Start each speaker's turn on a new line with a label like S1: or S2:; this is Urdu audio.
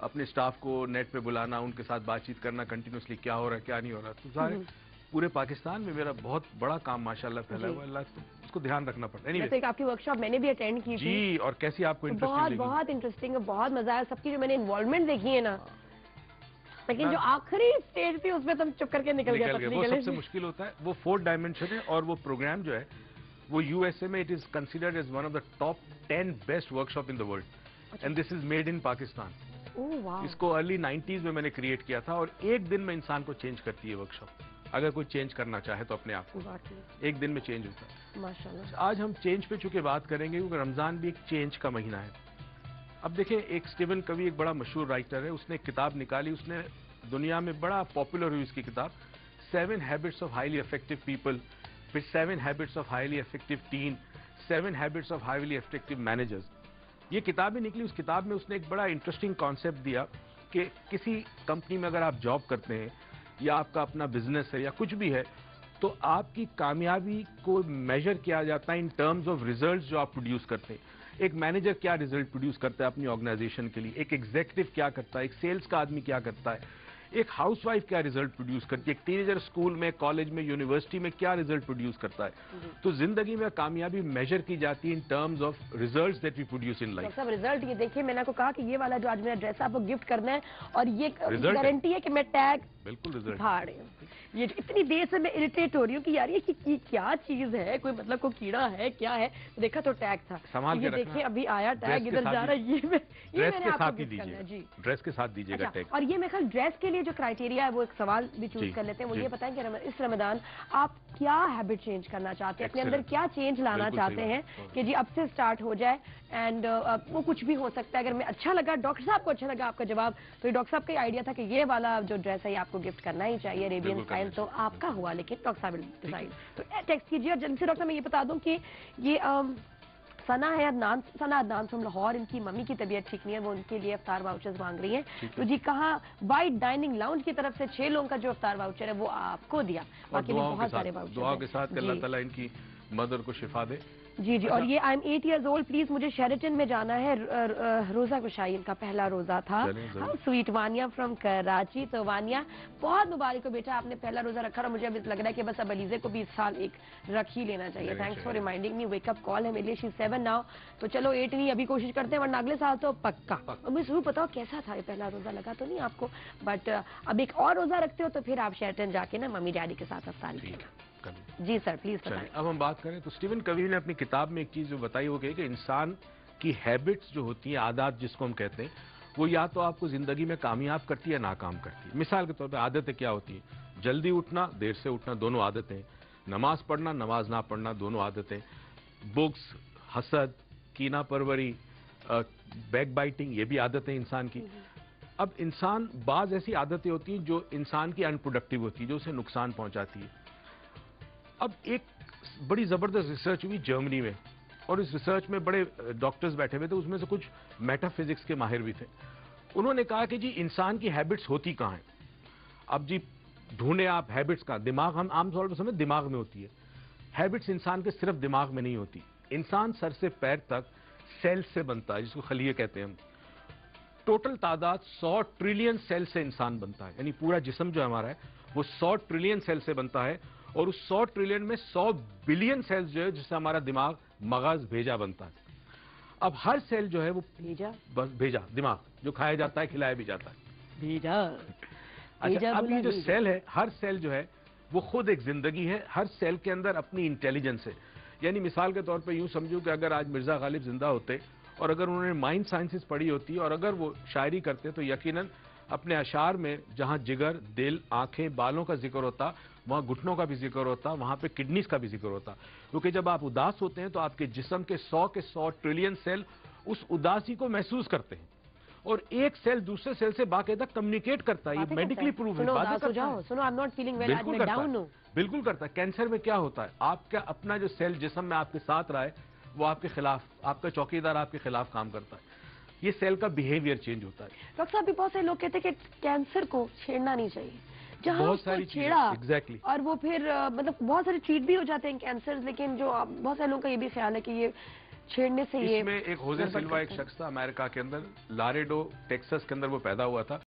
S1: اپنے اسٹاف کو نیٹ پہ بلانا, ان کے ساتھ بات چیت کرنا کنٹینیوسلی, کیا ہو رہا ہے کیا نہیں ہو رہا. تو سارے پورے پاکستان میں میرا بہت بڑا کام ماشاءاللہ پھیلا ہوا ہے. اللہ اس کو دھیان رکھنا پڑتا ہے.
S2: ایک آپ کی ورکشاپ میں نے بھی اٹینڈ کی تھی
S1: جی, اور کیسی آپ کو انٹرسٹنگ لگی؟
S2: بہت انٹرسٹنگ ہے, بہت مزہ آیا. سب کی جو میں نے انوالومنٹ دیکھی ہے نا, لیکن جو آخری اسٹیج تھی اس میں تم چپ کر کے نکل گئے.
S1: وہ سب سے مشکل ہوتا ہے. وہ 4 ڈائمینشن ہے, اور وہ پروگرام جو ہے وہ یو ایس اے میں it is considered as one of the top 10 best workshop in the world, and this is made in Pakistan. اس کو ارلی 90s میں نے کریٹ کیا تھا, اور ایک دن میں انسان کو چینج کرتی ہے ورکشاپ. اگر کوئی چینج کرنا چاہے تو اپنے آپ کو ایک دن میں چینج ہوتا ہے.
S2: ماشاءاللہ.
S1: آج ہم چینج پہ چونکہ بات کریں گے کیونکہ رمضان بھی ایک چینج کا مہینہ ہے. اب دیکھیں, ایک اسٹیون کوی ایک بڑا مشہور رائٹر ہے, اس نے ایک کتاب نکالی, اس نے دنیا میں بڑا پاپولر ہوئی اس کی کتاب 7 habits of highly effective people, پھر 7 habits of highly effective ten, 7 habits of highly effective managers. یہ کتابیں نکلی. اس کتاب میں اس نے ایک بڑا انٹرسٹنگ کانسیپٹ دیا کہ کسی کمپنی میں اگر آپ جاب کرتے ہیں یا آپ کا اپنا بزنس ہے یا کچھ بھی ہے, تو آپ کی کامیابی کو میجر کیا جاتا ہے ان ٹرمز آف ریزلٹس جو آپ پروڈیوس کرتے ہیں. ایک مینیجر کیا ریزلٹ پروڈیوس کرتا ہے اپنی آرگنائزیشن کے لیے, ایک ایگزیکٹو کیا کرتا ہے, ایک سیلز کا آدمی کیا کرتا ہے, ایک ہاؤس وائف کیا ریزلٹ پروڈیوس کرتی ہے, ایک ٹینیجر اسکول میں, کالج میں, یونیورسٹی میں کیا ریزلٹ پروڈیوس کرتا ہے. تو زندگی میں کامیابی میجر کی جاتی ہے in terms of results that we produce in life.
S2: سب رزلٹ یہ دیکھیے, میں نے آپ کو کہا کہ یہ والا جو آج میرا ڈریس ہے آپ کو گفٹ کرنا ہے, اور یہ گارنٹی ہے کہ میں ٹیگ
S1: بالکل ریزلٹ
S2: پھاڑ رہی ہوں. یہ اتنی دیر سے میں اریٹیٹ ہو رہی ہوں کہ یار یہ کیا چیز ہے, کوئی مطلب کوئی کیڑا ہے کیا ہے. دیکھا تو ٹیگ تھا, یہ دیکھیں ابھی آیا ٹیگ ادھر جا رہا ہے. یہ میں نے آپ کو گفٹ کرنا ہے. جی,
S1: ڈریس کے ساتھ دیجیے گا ٹیگ.
S2: اور یہ میرے خیال ڈریس کے لیے جو کرائٹیریا ہے وہ ایک سوال بھی چوز کر لیتے ہیں. وہ یہ بتائیں کہ اس رمضان آپ کیا ہیبٹ چینج کرنا چاہتے ہیں, اپنے اندر کیا چینج لانا چاہتے ہیں کہ جی اب سے سٹارٹ ہو جائے. اینڈ وہ کچھ بھی ہو سکتا ہے. اگر میں اچھا لگا, ڈاکٹر صاحب کو اچھا لگا آپ کا جواب, تو یہ ڈاکٹر صاحب کا آئیڈیا تھا کہ یہ والا جو ڈریس ہے یہ آپ کو گفٹ کرنا ہی چاہیے, عربین اسٹائل. تو آپ کا ہوا, لیکن ڈاکٹر صاحب ڈیزائن. تو ٹیکسٹ کیجیے. اور جلدی سے ڈاکٹر صاحب میں یہ بتا دوں کہ یہ ثنا عدنان فرام لاہور, ان کی ممی کی طبیعت ٹھیک نہیں ہے, وہ ان کے لیے افطار واؤچرز مانگ رہی ہیں. تو جی کہاں وائٹ ڈائننگ لاؤنج کی طرف سے 6 لوگوں کا جو افطار واؤچر ہے وہ آپ کو دیا. باقی بہت سارے واؤچر
S1: دعا کے ساتھ کہ اللہ تعالیٰ ان کی مدر کو شفا دے.
S2: جی جی. اور یہ I am 8 years old, please مجھے شیرٹن میں جانا ہے. روزہ گشائی ان کا پہلا روزہ تھا. Sweet Wania from Karachi. تو وانیا بہت مبارک ہو بیٹا, آپ نے پہلا روزہ رکھا, اور مجھے اب لگ رہا ہے کہ بس اب علیزے کو بھی اس سال ایک رکھ ہی لینا چاہیے. Thanks for reminding me. Wake up call ہے میرے لیے. She 7 now. تو چلو 8 نہیں, ابھی کوشش کرتے ہیں, ورنہ اگلے سال تو پکا. مجھے ضرور بتاؤ کیسا تھا یہ پہلا روزہ, لگا تو نہیں آپ کو؟ بٹ اب ایک اور روزہ رکھتے ہو تو پھر آپ شیرٹن جا کے نا ممی ڈیڈی کے ساتھ افطاری کرنا. جی سر پلیز بتائیں.
S1: اب ہم بات کریں تو اسٹیون کوی نے اپنی کتاب میں ایک چیز جو بتائی وہ کہ انسان کی ہیبٹس جو ہوتی ہیں, عادات جس کو ہم کہتے ہیں, وہ یا تو آپ کو زندگی میں کامیاب کرتی ہے یا ناکام کرتی ہے. مثال کے طور پہ عادتیں کیا ہوتی ہیں؟ جلدی اٹھنا, دیر سے اٹھنا, دونوں عادتیں. نماز پڑھنا, نماز نہ پڑھنا, دونوں عادتیں. بکس, حسد, کینہ پروری, بیک بائٹنگ, یہ بھی عادتیں انسان کی. اب انسان بعض ایسی عادتیں ہوتی ہیں جو انسان کی انپروڈکٹیو ہوتی ہے, جو اسے نقصان پہنچاتی ہے. اب ایک بڑی زبردست ریسرچ ہوئی جرمنی میں, اور اس ریسرچ میں بڑے ڈاکٹرز بیٹھے ہوئے تھے, اس میں سے کچھ میٹا فزکس کے ماہر بھی تھے. انہوں نے کہا کہ جی انسان کی ہیبٹس ہوتی کہاں ہیں؟ اب جی ڈھونڈے آپ ہیبٹس کا. دماغ ہم عام طور پر سمجھیں دماغ میں ہوتی ہے. ہیبٹس انسان کے صرف دماغ میں نہیں ہوتی. انسان سر سے پیر تک سیل سے بنتا ہے, جس کو خلیے کہتے ہیں ہم. ٹوٹل تعداد 100 ٹریلین سیل سے انسان بنتا ہے, یعنی پورا جسم جو ہمارا ہے وہ 100 ٹریلین سیل سے بنتا ہے. اور اس 100 ٹریلین میں 100 بلین سیلز جو ہے جس سے ہمارا دماغ, مغز, بھیجا بنتا ہے. اب ہر سیل جو ہے وہ بھیجا دماغ جو کھایا جاتا ہے, کھلایا بھی جاتا ہے. اچھا, اب یہ جو سیل ہے, ہر سیل جو ہے وہ خود ایک زندگی ہے. ہر سیل کے اندر اپنی انٹیلیجنس ہے. یعنی مثال کے طور پہ یوں سمجھو کہ اگر آج مرزا غالب زندہ ہوتے اور اگر انہوں نے مائنڈ سائنسز پڑھی ہوتی اور اگر وہ شاعری کرتے تو یقیناً اپنے اشعار میں جہاں جگر, دل, آنکھیں, بالوں کا ذکر ہوتا, وہاں گھٹنوں کا بھی ذکر ہوتا, وہاں پہ کڈنیز کا بھی ذکر ہوتا. کیونکہ جب آپ اداس ہوتے ہیں تو آپ کے جسم کے 100 ٹریلین سیل اس اداسی کو محسوس کرتے ہیں, اور ایک سیل دوسرے سیل سے باقاعدہ کمیونیکیٹ کرتا ہے. یہ میڈیکلی پروف ہے. بالکل کرتا ہے. کینسر میں کیا ہوتا ہے, آپ کا اپنا جو سیل جسم میں آپ کے ساتھ رہا ہے وہ آپ کے خلاف, آپ کا چوکیدار آپ کے خلاف کام کرتا ہے. یہ سیل کا بیہیویئر چینج ہوتا ہے.
S2: ڈاکٹر صاحب بھی بہت سے لوگ کہتے ہیں کہ کینسر کو چھیڑنا نہیں چاہیے, جہاں
S1: بہت ساری
S2: چھیڑا
S1: ایگزیکٹلی,
S2: اور وہ پھر مطلب بہت سارے ٹریٹ بھی ہو جاتے ہیں کینسر. لیکن جو بہت سارے لوگوں کا یہ بھی خیال ہے کہ یہ چھیڑنے سے یہ
S1: اس میں ایک ہوزے
S2: گڑبڑ
S1: سلوا ایک
S2: کرتے ہیں۔
S1: شخص تھا امریکہ کے اندر، لاریڈو ٹیکساس کے اندر وہ پیدا ہوا تھا۔